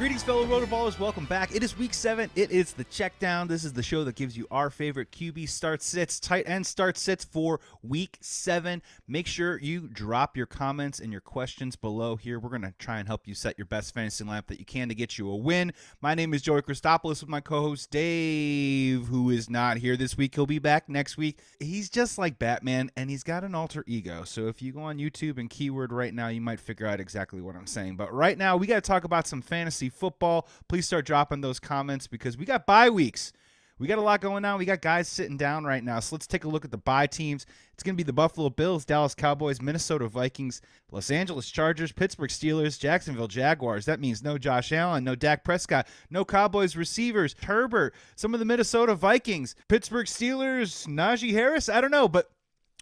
Greetings, fellow RotoBallers. Welcome back. It is week 7. It is the Checkdown. This is the show that gives you our favorite QB start sits, tight end start sits for week 7. Make sure you drop your comments and your questions below here. We're going to try and help you set your best fantasy lineup that you can to get you a win. My name is Joey Christopoulos with my co-host Dave, who is not here this week. He'll be back next week. He's just like Batman, and he's got an alter ego. So if you go on YouTube and keyword right now, you might figure out exactly what I'm saying. But right now, we got to talk about some fantasy football. Please start dropping those comments because we got bye weeks. We got a lot going on. We got guys sitting down right now. So let's take a look at the bye teams. It's going to be the Buffalo Bills, Dallas Cowboys, Minnesota Vikings, Los Angeles Chargers, Pittsburgh Steelers, Jacksonville Jaguars. That means no Josh Allen, no Dak Prescott, no Cowboys receivers, Herbert, some of the Minnesota Vikings, Pittsburgh Steelers, Najee Harris. I don't know, but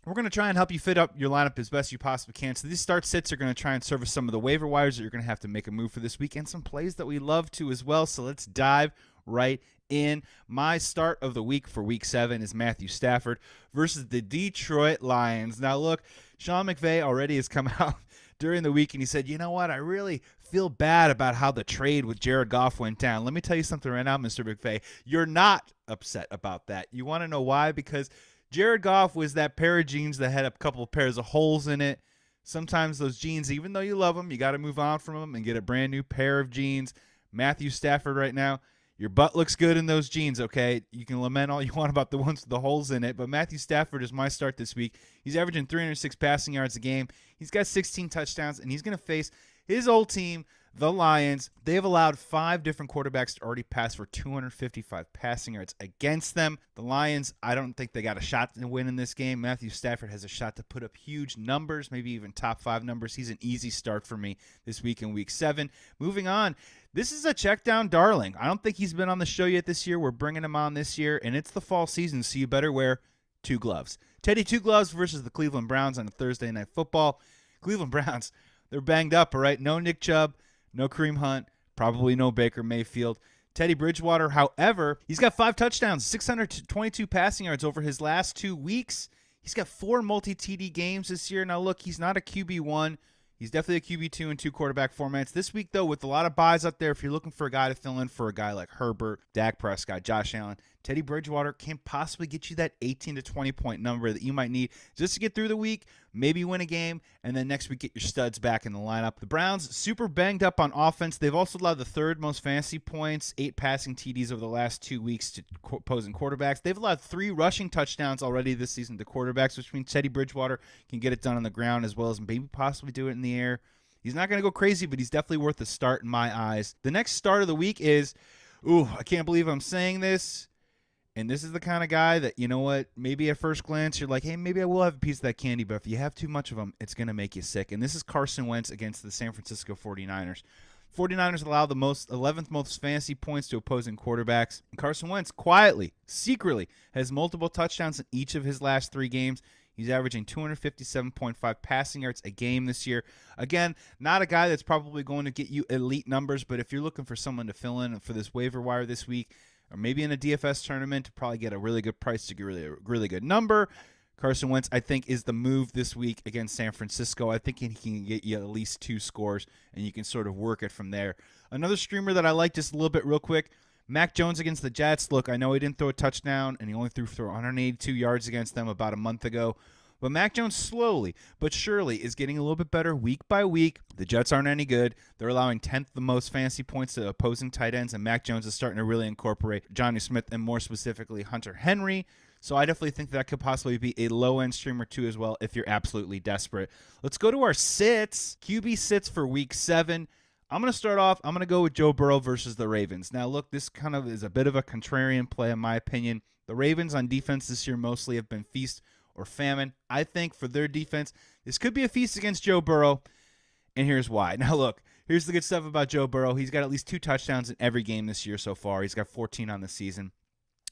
we're going to try and help you fit up your lineup as best you possibly can. So these start sits are going to try and service some of the waiver wires that you're going to have to make a move for this week and some plays that we love to as well. So let's dive right in. My start of the week for week 7 is Matthew Stafford versus the Detroit Lions. Now look, Sean McVay already has come out during the week and he said, you know what, I really feel bad about how the trade with Jared Goff went down. Let me tell you something right now, Mr. McVay. You're not upset about that. You want to know why? Because Jared Goff was that pair of jeans that had a couple of pairs of holes in it. Sometimes those jeans, even though you love them, you got to move on from them and get a brand new pair of jeans. Matthew Stafford right now, your butt looks good in those jeans, okay? You can lament all you want about the ones with the holes in it, but Matthew Stafford is my start this week. He's averaging 306 passing yards a game. He's got 16 touchdowns, and he's going to face his old team, the Lions. They have allowed 5 different quarterbacks to already pass for 255 passing yards against them. The Lions, I don't think they got a shot to win in this game. Matthew Stafford has a shot to put up huge numbers, maybe even top 5 numbers. He's an easy start for me this week in week 7. Moving on, this is a check down darling. I don't think he's been on the show yet this year. We're bringing him on this year, and it's the fall season, so you better wear 2 gloves. Teddy 2 Gloves versus the Cleveland Browns on a Thursday Night Football. Cleveland Browns, they're banged up, all right? No Nick Chubb. No Kareem Hunt, probably no Baker Mayfield. Teddy Bridgewater, however, he's got 5 touchdowns, 622 passing yards over his last 2 weeks. He's got 4 multi-TD games this year. Now, look, he's not a QB1. He's definitely a QB2 in 2 quarterback formats. This week, though, with a lot of buys out there, if you're looking for a guy to fill in for a guy like Herbert, Dak Prescott, Josh Allen, Teddy Bridgewater can possibly get you that 18 to 20-point number that you might need just to get through the week, maybe win a game, and then next week get your studs back in the lineup. The Browns, super banged up on offense. They've also allowed the 3rd most fantasy points, 8 passing TDs over the last 2 weeks to opposing quarterbacks. They've allowed 3 rushing touchdowns already this season to quarterbacks, which means Teddy Bridgewater can get it done on the ground as well as maybe possibly do it in the air. He's not going to go crazy, but he's definitely worth a start in my eyes. The next start of the week is, I can't believe I'm saying this. And this is the kind of guy that, you know what, maybe at first glance you're like, hey, maybe I will have a piece of that candy, but if you have too much of them, it's going to make you sick. And this is Carson Wentz against the San Francisco 49ers. 49ers allow the 11th most fantasy points to opposing quarterbacks. And Carson Wentz quietly, secretly, has multiple touchdowns in each of his last 3 games. He's averaging 257.5 passing yards a game this year. Again, not a guy that's probably going to get you elite numbers, but if you're looking for someone to fill in for this waiver wire this week, or maybe in a DFS tournament to probably get a really good price to get a really good number, Carson Wentz, I think, is the move this week against San Francisco. I think he can get you at least 2 scores, and you can sort of work it from there. Another streamer that I like just a little bit real quick, Mac Jones against the Jets. Look, I know he didn't throw a touchdown, and he only threw for 182 yards against them about a month ago. But Mac Jones slowly but surely is getting a little bit better week by week. The Jets aren't any good. They're allowing 10th the most fantasy points to opposing tight ends, and Mac Jones is starting to really incorporate Johnny Smith and more specifically Hunter Henry. So I definitely think that could possibly be a low-end streamer too as well if you're absolutely desperate. Let's go to our sits. QB sits for week 7. I'm going to start off. I'm going to go with Joe Burrow versus the Ravens. Now, look, this kind of is a bit of a contrarian play in my opinion. The Ravens on defense this year mostly have been feast or famine. I think for their defense, this could be a feast against Joe Burrow, and here's why. Now, look, here's the good stuff about Joe Burrow. He's got at least 2 touchdowns in every game this year so far. He's got 14 on the season.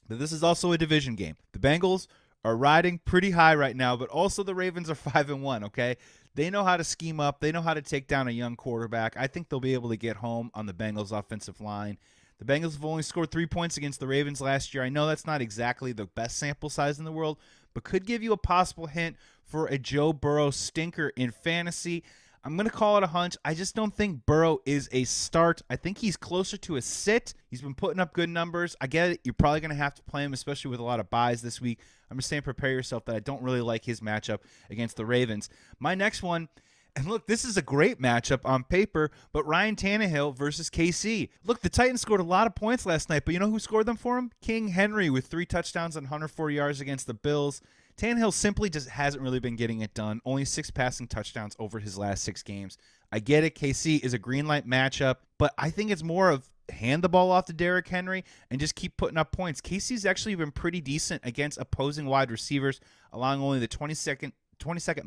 But this is also a division game. The Bengals are riding pretty high right now, but also the Ravens are 5-1, okay? They know how to scheme up. They know how to take down a young quarterback. I think they'll be able to get home on the Bengals' offensive line. The Bengals have only scored 3 points against the Ravens last year. I know that's not exactly the best sample size in the world, but could give you a possible hint for a Joe Burrow stinker in fantasy. I'm going to call it a hunch. I just don't think Burrow is a start. I think he's closer to a sit. He's been putting up good numbers. I get it. You're probably going to have to play him, especially with a lot of buys this week. I'm just saying prepare yourself that I don't really like his matchup against the Ravens. My next one, and look, this is a great matchup on paper, but Ryan Tannehill versus KC. Look, the Titans scored a lot of points last night, but you know who scored them for him? King Henry with 3 touchdowns and 104 yards against the Bills. Tannehill simply just hasn't really been getting it done. Only 6 passing touchdowns over his last 6 games. I get it. KC is a green light matchup, but I think it's more of hand the ball off to Derrick Henry and just keep putting up points. KC's actually been pretty decent against opposing wide receivers, allowing only the 22nd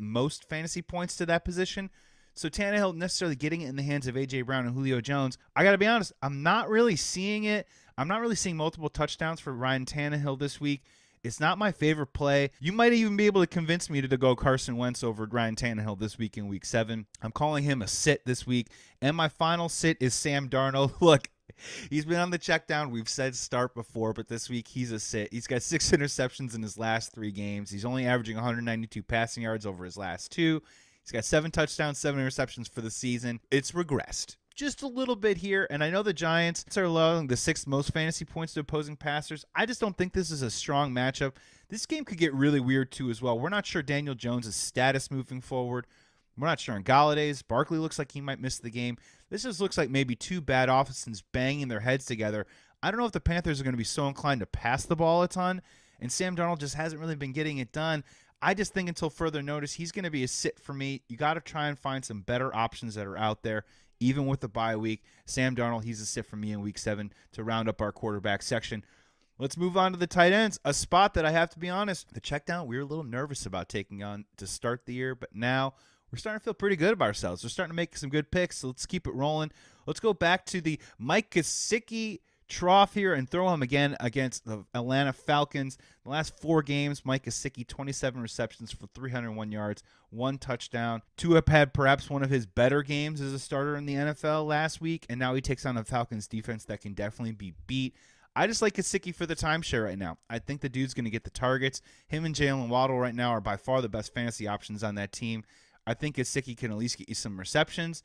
most fantasy points to that position. So Tannehill necessarily getting it in the hands of A.J. Brown and Julio Jones. I got to be honest, I'm not really seeing it. I'm not really seeing multiple touchdowns for Ryan Tannehill this week. It's not my favorite play. You might even be able to convince me to go Carson Wentz over Ryan Tannehill this week in week 7. I'm calling him a sit this week. And my final sit is Sam Darnold. Look, he's been on the check down. We've said start before, but this week he's a sit. He's got 6 interceptions in his last 3 games. He's only averaging 192 passing yards over his last 2. He's got 7 touchdowns, 7 interceptions for the season. It's regressed just a little bit here, and I know the Giants are allowing the 6th most fantasy points to opposing passers. I just don't think this is a strong matchup. This game could get really weird too as well. We're not sure Daniel Jones' status moving forward. We're not sure on Galladay's. Barkley looks like he might miss the game. This just looks like maybe 2 bad offenses banging their heads together. I don't know if the Panthers are going to be so inclined to pass the ball a ton, and Sam Darnold just hasn't really been getting it done. I just think until further notice, he's going to be a sit for me. You got to try and find some better options that are out there, even with the bye week. Sam Darnold, he's a sit for me in week 7 to round up our quarterback section. Let's move on to the tight ends, a spot that I have to be honest, the check down we were a little nervous about taking on to start the year, but now we're starting to feel pretty good about ourselves. We're starting to make some good picks, so let's keep it rolling. Let's go back to the Mike Gesicki trough here and throw him again against the Atlanta Falcons. The last 4 games, Mike Gesicki, 27 receptions for 301 yards, 1 touchdown. Tua had perhaps one of his better games as a starter in the NFL last week, and now he takes on a Falcons defense that can definitely be beat. I just like Gesicki for the timeshare right now. I think the dude's going to get the targets. Him and Jalen Waddle right now are by far the best fantasy options on that team. I think Gesicki can at least get you some receptions.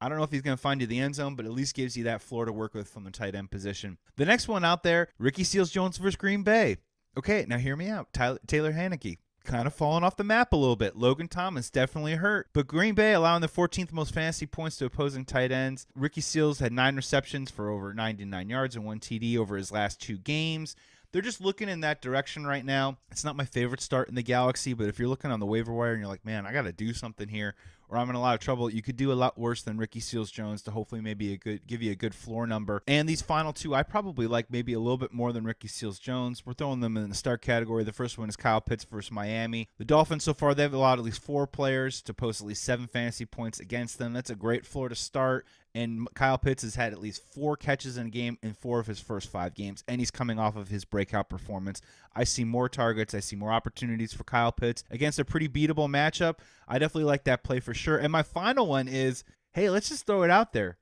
I don't know if he's going to find you the end zone, but at least gives you that floor to work with from the tight end position. The next one out there, Ricky Seals-Jones versus Green Bay. Okay, now hear me out. Taylor Heinicke kind of falling off the map a little bit. Logan Thomas definitely hurt. But Green Bay allowing the 14th most fantasy points to opposing tight ends. Ricky Seals had 9 receptions for over 99 yards and 1 TD over his last 2 games. They're just looking in that direction right now. It's not my favorite start in the Galaxy, but if you're looking on the waiver wire and you're like, man, I got to do something here, or I'm in a lot of trouble, you could do a lot worse than Ricky Seals-Jones to hopefully maybe give you a good floor number. And these final 2, I probably like maybe a little bit more than Ricky Seals-Jones. We're throwing them in the start category. The first one is Kyle Pitts versus Miami. The Dolphins so far, they've allowed at least 4 players to post at least 7 fantasy points against them. That's a great floor to start. And Kyle Pitts has had at least 4 catches in a game in 4 of his first 5 games, and he's coming off of his breakout performance. I see more targets. I see more opportunities for Kyle Pitts against a pretty beatable matchup. I definitely like that play for sure. And my final one is, hey, let's just throw it out there.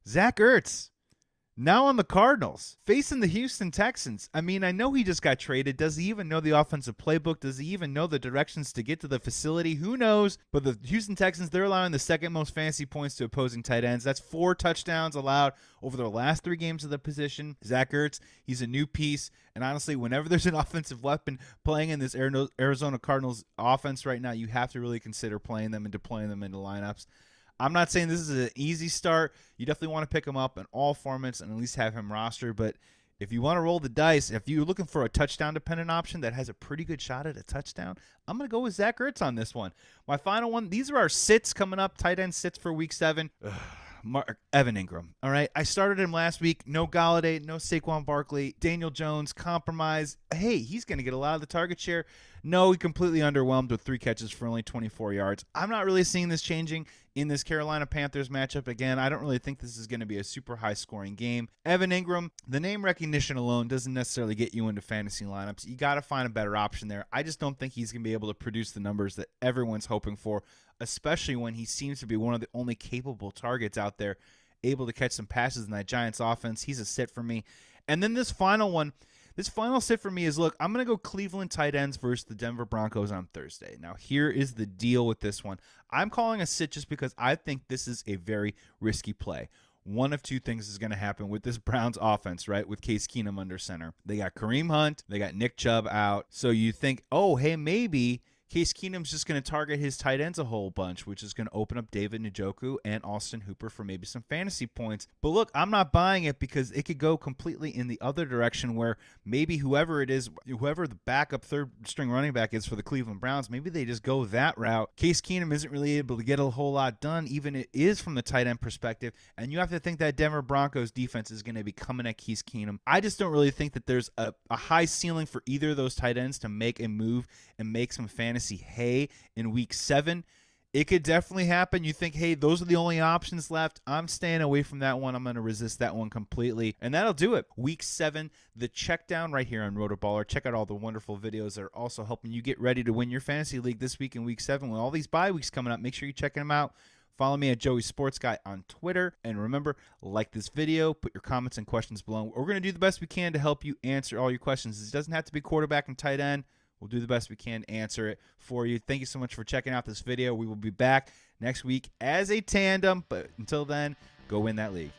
Zach Ertz, now on the Cardinals, facing the Houston Texans. I mean, I know he just got traded. Does he even know the offensive playbook? Does he even know the directions to get to the facility? Who knows? But the Houston Texans, they're allowing the 2nd most fantasy points to opposing tight ends. That's 4 touchdowns allowed over the last 3 games of the position. Zach Ertz, he's a new piece. And honestly, whenever there's an offensive weapon playing in this Arizona Cardinals offense right now, you have to really consider playing them and deploying them into lineups. I'm not saying this is an easy start. You definitely want to pick him up in all formats and at least have him rostered. But if you want to roll the dice, if you're looking for a touchdown-dependent option that has a pretty good shot at a touchdown, I'm going to go with Zach Ertz on this one. My final one, these are our sits coming up, tight end sits for week 7. Evan Ingram. All right, I started him last week. No Galladay, no Saquon Barkley. Daniel Jones, compromise. Hey, he's going to get a lot of the target share. No, he completely underwhelmed with 3 catches for only 24 yards. I'm not really seeing this changing in this Carolina Panthers matchup. Again, I don't really think this is going to be a super high-scoring game. Evan Ingram, the name recognition alone doesn't necessarily get you into fantasy lineups. You got to find a better option there. I just don't think he's going to be able to produce the numbers that everyone's hoping for, especially when he seems to be one of the only capable targets out there, able to catch some passes in that Giants offense. He's a sit for me. And then this final one, This final sit for me is, look, I'm going to go Cleveland tight ends versus the Denver Broncos on Thursday. Now, here is the deal with this one. I'm calling a sit just because I think this is a very risky play. One of two things is going to happen with this Browns offense, right? With Case Keenum under center. They got Kareem Hunt. They got Nick Chubb out. So you think, oh, hey, maybe Case Keenum's just going to target his tight ends a whole bunch, which is going to open up David Njoku and Austin Hooper for maybe some fantasy points. But look, I'm not buying it because it could go completely in the other direction where maybe whoever it is, whoever the backup third string running back is for the Cleveland Browns, maybe they just go that route. Case Keenum isn't really able to get a whole lot done, even it is from the tight end perspective. And you have to think that Denver Broncos defense is going to be coming at Case Keenum. I just don't really think that there's a high ceiling for either of those tight ends to make a move and make some fantasy hay in week 7. It could definitely happen. You think, hey, those are the only options left. I'm staying away from that one. I'm going to resist that one completely. And that'll do it. Week 7, the check down right here on RotoBaller. Check out all the wonderful videos that are also helping you get ready to win your fantasy league this week in week 7 with all these bye weeks coming up. Make sure you're checking them out. Follow me at Joey Sports Guy on Twitter. And remember, like this video, put your comments and questions below. We're going to do the best we can to help you answer all your questions. It doesn't have to be quarterback and tight end. We'll do the best we can to answer it for you. Thank you so much for checking out this video. We will be back next week as a tandem. But until then, go win that league.